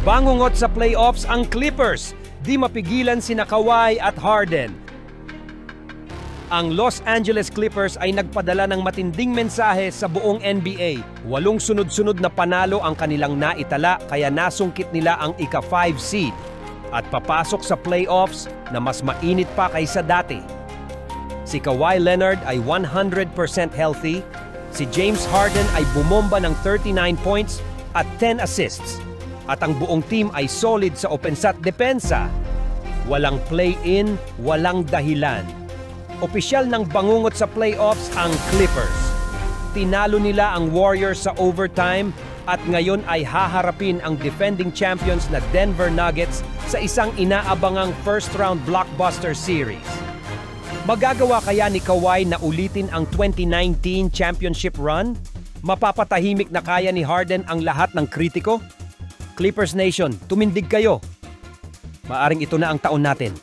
Bangungot sa playoffs ang Clippers. Di mapigilan sina Kawhi at Harden. Ang Los Angeles Clippers ay nagpadala ng matinding mensahe sa buong NBA. 8 sunod-sunod na panalo ang kanilang naitala kaya nasungkit nila ang ika-5 seed at papasok sa playoffs na mas mainit pa kaysa dati. Si Kawhi Leonard ay 100% healthy. Si James Harden ay bumomba ng 39 points at 10 assists. At ang buong team ay solid sa opensa at depensa. Walang play-in, walang dahilan. Opisyal ng bangungot sa playoffs ang Clippers. Tinalo nila ang Warriors sa overtime at ngayon ay haharapin ang defending champions na Denver Nuggets sa isang inaabangang first-round blockbuster series. Magagawa kaya ni Kawhi na ulitin ang 2019 championship run? Mapapatahimik na kaya ni Harden ang lahat ng kritiko? Clippers Nation, tumindig kayo. Maaring ito na ang taon natin.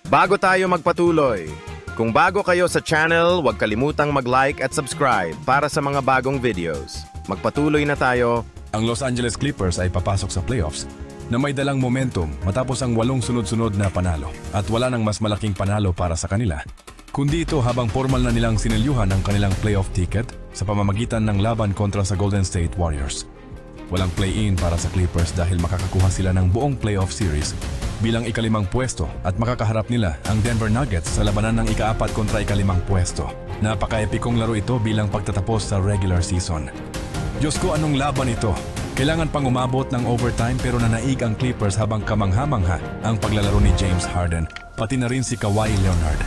Bago tayo magpatuloy, kung bago kayo sa channel, huwag kalimutang mag-like at subscribe para sa mga bagong videos. Magpatuloy na tayo. Ang Los Angeles Clippers ay papasok sa playoffs na may dalang momentum matapos ang 8 sunod-sunod na panalo at wala nang mas malaking panalo para sa kanila. Kundi ito habang formal na nilang sinilyuhan ang kanilang playoff ticket sa pamamagitan ng laban kontra sa Golden State Warriors. Walang play-in para sa Clippers dahil makakakuha sila ng buong playoff series bilang ika-5 pwesto at makakaharap nila ang Denver Nuggets sa labanan ng ika-4 kontra ika-5 pwesto. Napaka-epikong laro ito bilang pagtatapos sa regular season. Diyos ko, anong laban ito? Kailangan pang umabot ng overtime pero nanaig ang Clippers habang kamangha-mangha ang paglalaro ni James Harden, pati na rin si Kawhi Leonard.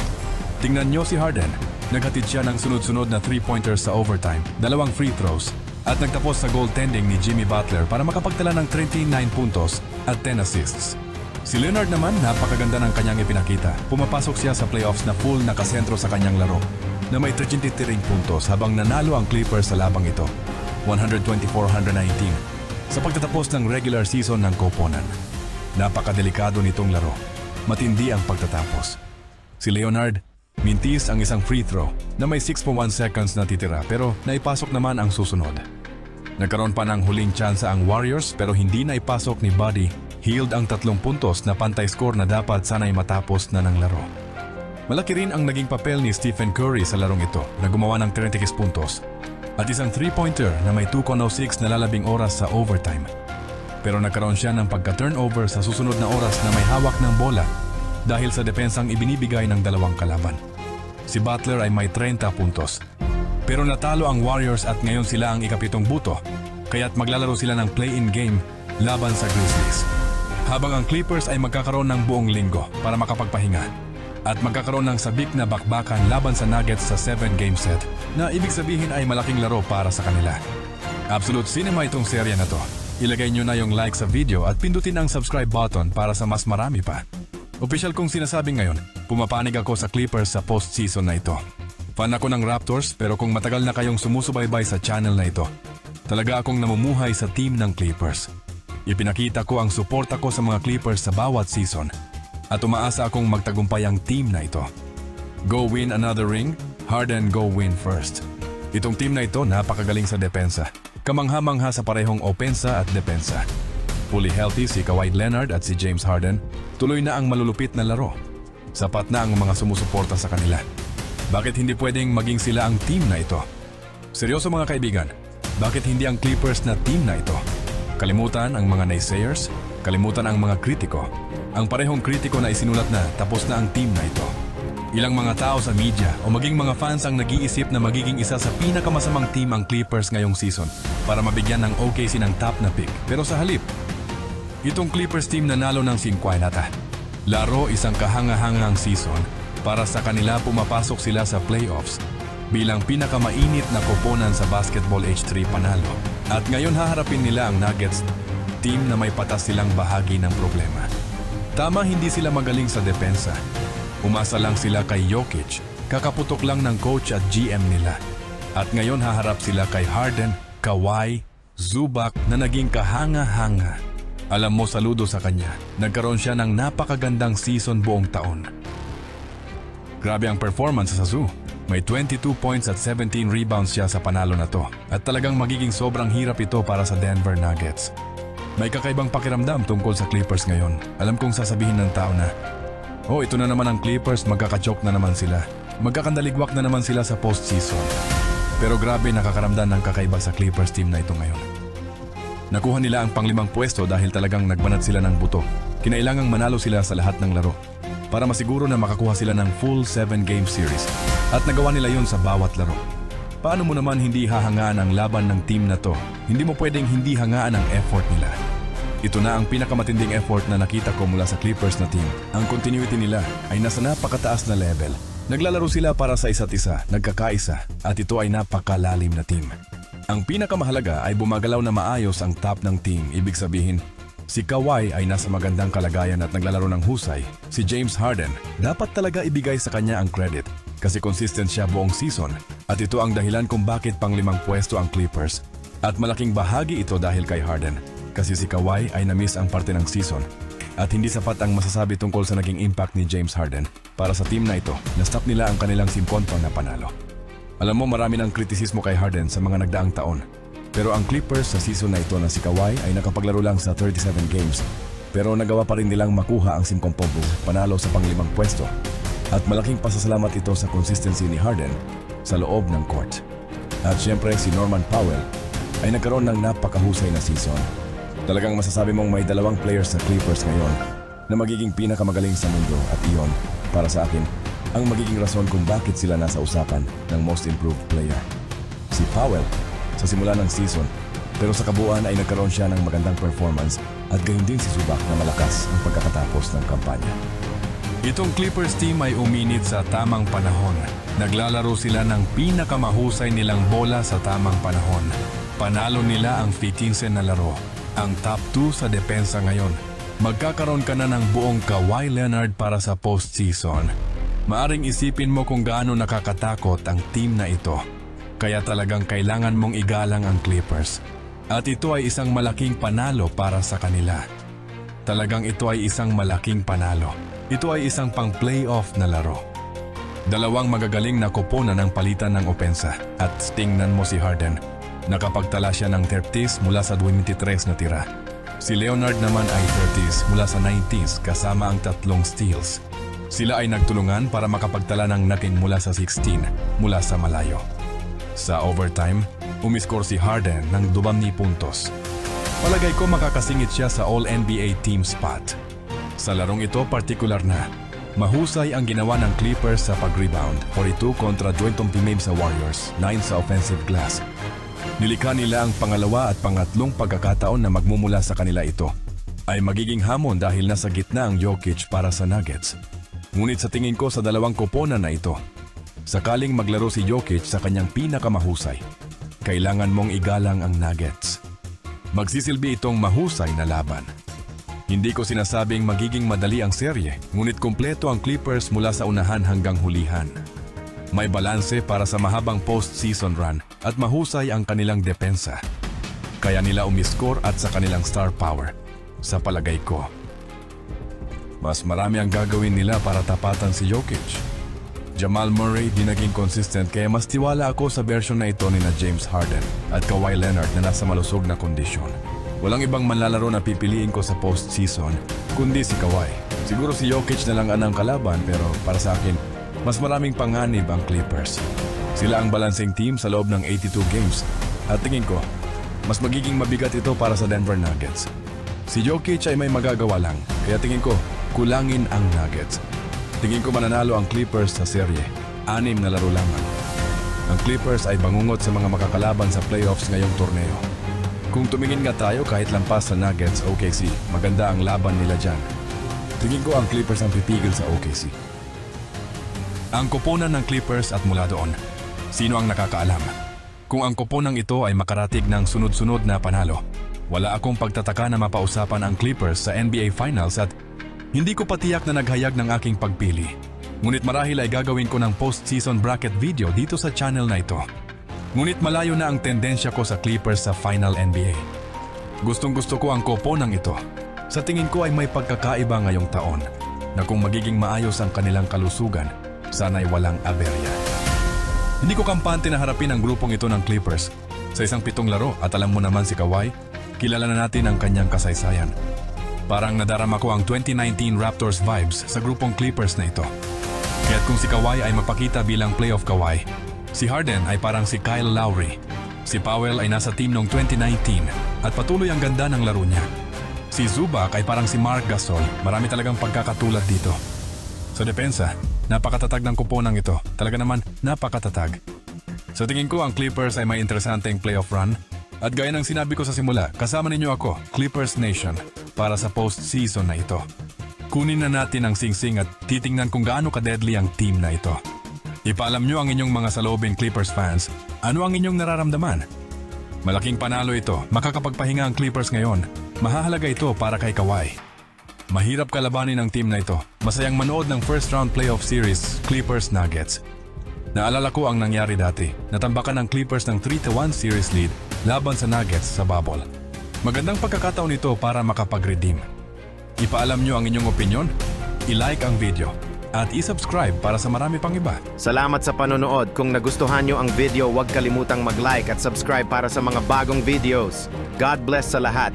Tingnan nyo si Harden. Naghatid siya ng sunod-sunod na 3-pointers sa overtime, 2 free throws, at nagtapos sa goaltending ni Jimmy Butler para makapagtala ng 39 puntos at 10 assists. Si Leonard naman, napakaganda ng kanyang ipinakita. Pumapasok siya sa playoffs na full nakasentro sa kanyang laro na may 33 puntos habang nanalo ang Clippers sa labang ito, 124-119, sa pagtatapos ng regular season ng koponan. Napakadelikado nitong laro. Matindi ang pagtatapos. Si Leonard, mintis ang isang free throw na may 6.1 seconds na titira pero naipasok naman ang susunod. Nagkaroon pa ng huling tsansa ang Warriors pero hindi na ipasok ni Buddy Hield ang 3 puntos na pantay score na dapat sana'y matapos na ng laro. Malaki rin ang naging papel ni Stephen Curry sa larong ito na gumawa ng 36 puntos at isang 3-pointer na may 2.06 na lalabing oras sa overtime. Pero nagkaroon siya ng pagka-turnover sa susunod na oras na may hawak ng bola dahil sa depensang ibinibigay ng 2 kalaban. Si Butler ay may 30 puntos. Pero natalo ang Warriors at ngayon sila ang ika-7 buto, kaya't maglalaro sila ng play-in game laban sa Grizzlies. Habang ang Clippers ay magkakaroon ng buong linggo para makapagpahinga at magkakaroon ng sabik na bakbakan laban sa Nuggets sa 7-game set na ibig sabihin ay malaking laro para sa kanila. Absolute cinema itong serya na to. Ilagay nyo na yung like sa video at pindutin ang subscribe button para sa mas marami pa. Opisyal kong sinasabi ngayon, pumapanig ako sa Clippers sa postseason na ito. Fan ako ng Raptors pero kung matagal na kayong sumusubaybay sa channel na ito, talaga akong namumuhay sa team ng Clippers. Ipinakita ko ang suporta ko sa mga Clippers sa bawat season at umaasa akong magtagumpay ang team na ito. Go win another ring, Harden go win first. Itong team na ito napakagaling sa depensa. Kamangha-mangha sa parehong opensa at depensa. Fully healthy si Kawhi Leonard at si James Harden, tuloy na ang malulupit na laro. Sapat na ang mga sumusuporta sa kanila. Bakit hindi pwedeng maging sila ang team na ito? Seryoso mga kaibigan, bakit hindi ang Clippers na team na ito? Kalimutan ang mga naysayers, kalimutan ang mga kritiko. Ang parehong kritiko na isinulat na tapos na ang team na ito. Ilang mga tao sa media o maging mga fans ang nag-iisip na magiging isa sa pinakamasamang team ang Clippers ngayong season para mabigyan ng OKC ng top na pick. Pero sa halip, itong Clippers team nanalo ng 50. Laro isang kahanga-hangang season para sa kanila pumapasok sila sa playoffs bilang pinakamainit na koponan sa Basketball H3 panalo. At ngayon haharapin nila ang Nuggets, team na may patas silang bahagi ng problema. Tama hindi sila magaling sa depensa. Umasa lang sila kay Jokic, kakaputok lang ng coach at GM nila. At ngayon haharap sila kay Harden, Kawhi, Zubac na naging kahanga-hanga. Alam mo, saludo sa kanya, nagkaroon siya ng napakagandang season buong taon. Grabe ang performance sa Zoo. May 22 points at 17 rebounds siya sa panalo na to. At talagang magiging sobrang hirap ito para sa Denver Nuggets. May kakaibang pakiramdam tungkol sa Clippers ngayon. Alam kong sasabihin ng tao na, oh, ito na naman ang Clippers, magkakachoke na naman sila. Magkakandaligwak na naman sila sa postseason. Pero grabe nakakaramdam ng kakaiba sa Clippers team na ito ngayon. Nakuha nila ang pang-5 pwesto dahil talagang nagbanat sila ng buto. Kinailangang manalo sila sa lahat ng laro para masiguro na makakuha sila ng full 7-game series. At nagawa nila yon sa bawat laro. Paano mo naman hindi hahangaan ang laban ng team na to? Hindi mo pwedeng hindi hangaan ang effort nila. Ito na ang pinakamatinding effort na nakita ko mula sa Clippers na team. Ang continuity nila ay nasa napakataas na level. Naglalaro sila para sa isa't isa, nagkakaisa, at ito ay napakalalim na team. Ang pinakamahalaga ay bumagalaw na maayos ang top ng team. Ibig sabihin, si Kawhi ay nasa magandang kalagayan at naglalaro ng husay. Si James Harden, dapat talaga ibigay sa kanya ang credit kasi consistent siya buong season. At ito ang dahilan kung bakit pang-5 pwesto ang Clippers. At malaking bahagi ito dahil kay Harden. Kasi si Kawhi ay na-miss ang parte ng season. At hindi sapat ang masasabi tungkol sa naging impact ni James Harden para sa team na ito. Na-stop nila ang kanilang simpontong na panalo. Alam mo, marami ng kritisismo kay Harden sa mga nagdaang taon. Pero ang Clippers sa season na ito na si Kawhi ay nakapaglaro lang sa 37 games. Pero nagawa pa rin nilang makuha ang simpompong panalo sa pang-5 pwesto. At malaking pasasalamat ito sa consistency ni Harden sa loob ng court. At syempre si Norman Powell ay nagkaroon ng napakahusay na season. Talagang masasabi mong may 2 players sa Clippers ngayon na magiging pinakamagaling sa mundo at iyon, para sa akin, ang magiging rason kung bakit sila nasa usapan ng most improved player. Si Powell sa simula ng season, pero sa kabuuan ay nagkaroon siya ng magandang performance at gayon din si Zubac na malakas ang pagkakatapos ng kampanya. Itong Clippers team ay uminit sa tamang panahon. Naglalaro sila ng pinakamahusay nilang bola sa tamang panahon. Panalo nila ang 15 na laro. Ang top 2 sa depensa ngayon. Magkakaroon ka na ng buong Kawhi Leonard para sa postseason. Maaring isipin mo kung gaano nakakatakot ang team na ito. Kaya talagang kailangan mong igalang ang Clippers. At ito ay isang malaking panalo para sa kanila. Talagang ito ay isang malaking panalo. Ito ay isang pang-playoff na laro. 2 magagaling na koponan ang palitan ng opensa. At tingnan mo si Harden. Nakapagtala siya ng 30s mula sa 23 na tira. Si Leonard naman ay 30s mula sa 90s kasama ang 3 steals. Sila ay nagtulungan para makapagtala ng naking mula sa 16 mula sa malayo. Sa overtime, umiskor si Harden ng 2 puntos. Palagay ko makakasingit siya sa All-NBA team spot. Sa larong ito partikular na, mahusay ang ginawa ng Clippers sa pag-rebound. 42 kontra 20 teammate sa Warriors, 9 sa offensive glass. Nilikha nila ang pangalawa at pangatlong pagkakataon na magmumula sa kanila ito. Ay magiging hamon dahil nasa gitna ang Jokic para sa Nuggets. Ngunit sa tingin ko sa 2 koponan na ito, sakaling maglaro si Jokic sa kanyang pinakamahusay, kailangan mong igalang ang Nuggets. Magsisilbi itong mahusay na laban. Hindi ko sinasabing magiging madali ang serye, ngunit kumpleto ang Clippers mula sa unahan hanggang hulihan. May balanse para sa mahabang post-season run at mahusay ang kanilang depensa. Kaya nila umiskor at sa kanilang star power, sa palagay ko. Mas marami ang gagawin nila para tapatan si Jokic. Jamal Murray di naging consistent kaya mas tiwala ako sa version na ito ni na James Harden at Kawhi Leonard na nasa malusog na kondisyon. Walang ibang manlalaro na pipiliin ko sa post-season kundi si Kawhi. Siguro si Jokic na lang ang kalaban pero para sa akin, mas maraming panganib ang Clippers. Sila ang balancing team sa loob ng 82 games at tingin ko, mas magiging mabigat ito para sa Denver Nuggets. Si Jokic ay may magagawa lang kaya tingin ko, kulangin ang Nuggets. Tingin ko mananalo ang Clippers sa serye. 6 na laro lamang. Ang Clippers ay bangungot sa mga makakalaban sa playoffs ngayong torneo. Kung tumingin nga tayo kahit lampas sa Nuggets, OKC, maganda ang laban nila dyan. Tingin ko ang Clippers ang pipigil sa OKC. Ang koponan ng Clippers at mula doon, sino ang nakakaalam? Kung ang koponang ito ay makaratig ng sunod-sunod na panalo, wala akong pagtataka na mapausapan ang Clippers sa NBA Finals at hindi ko patiyak na naghayag ng aking pagpili. Ngunit marahil ay gagawin ko ng post-season bracket video dito sa channel na ito. Ngunit malayo na ang tendensya ko sa Clippers sa Final NBA. Gustong-gusto ko ang koponang ito. Sa tingin ko ay may pagkakaiba ngayong taon na kung magiging maayos ang kanilang kalusugan, sana'y walang aberya. Hindi ko kampante na harapin ang grupong ito ng Clippers sa isang 7 laro at alam mo naman si Kawhi, kilala na natin ang kanyang kasaysayan. Parang nadarama ko ang 2019 Raptors vibes sa grupong Clippers na ito. Kaya't kung si Kawhi ay mapakita bilang playoff Kawhi, si Harden ay parang si Kyle Lowry. Si Powell ay nasa team noong 2019 at patuloy ang ganda ng laro niya. Si Zubac ay parang si Marc Gasol, marami talagang pagkakatulad dito. Sa depensa, napakatatag ng kuponang ito, talaga naman napakatatag. Sa tingin ko ang Clippers ay may interesanteng playoff run. At gaya ng sinabi ko sa simula, kasama ninyo ako, Clippers Nation, para sa postseason na ito. Kunin na natin ang singsing at titingnan kung gaano ka-deadly ang team na ito. Ipaalam nyo ang inyong mga saloobin Clippers fans, ano ang inyong nararamdaman? Malaking panalo ito, makakapagpahinga ang Clippers ngayon. Mahahalaga ito para kay Kawhi. Mahirap kalabanin ang team na ito. Masayang manood ng first round playoff series, Clippers Nuggets. Naalala ko ang nangyari dati. Natambakan ng Clippers ng 3-1 series lead laban sa Nuggets sa bubble. Magandang pagkakataon ito para makapag-redeem. Ipaalam nyo ang inyong opinion, i-like ang video, at i-subscribe para sa marami pang iba. Salamat sa panonood. Kung nagustuhan nyo ang video, huwag kalimutang mag-like at subscribe para sa mga bagong videos. God bless sa lahat.